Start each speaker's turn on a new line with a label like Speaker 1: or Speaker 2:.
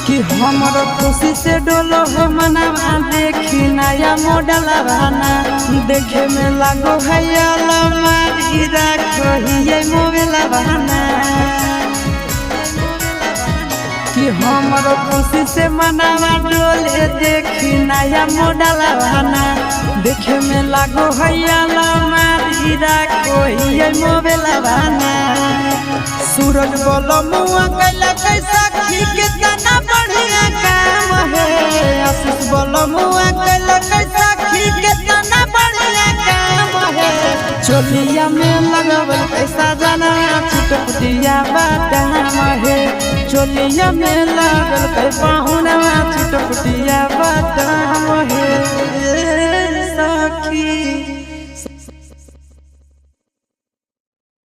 Speaker 1: कि हमरो खुशी से डोलो है मनवा देखी नया मॉडल बना देखे में लागो है अलमारी रखो ये मोबाइल बना कि हमरो खुशी से मनवा डोले देखी नया मॉडल बना देखे में लागो है अलमारी रखो ये मोबाइल बना सूरज बोलो मुआ कैला कैसा की कितना बढ़िया काम है आशीष बोलो मुआ कैला कैसा की कितना बढ़िया काम है चोलिया में लगावल पैसा जाना छुटपुटिया बादाम है चोलिया में लागल कै पाहुना छुटपुटिया बादाम है सखी।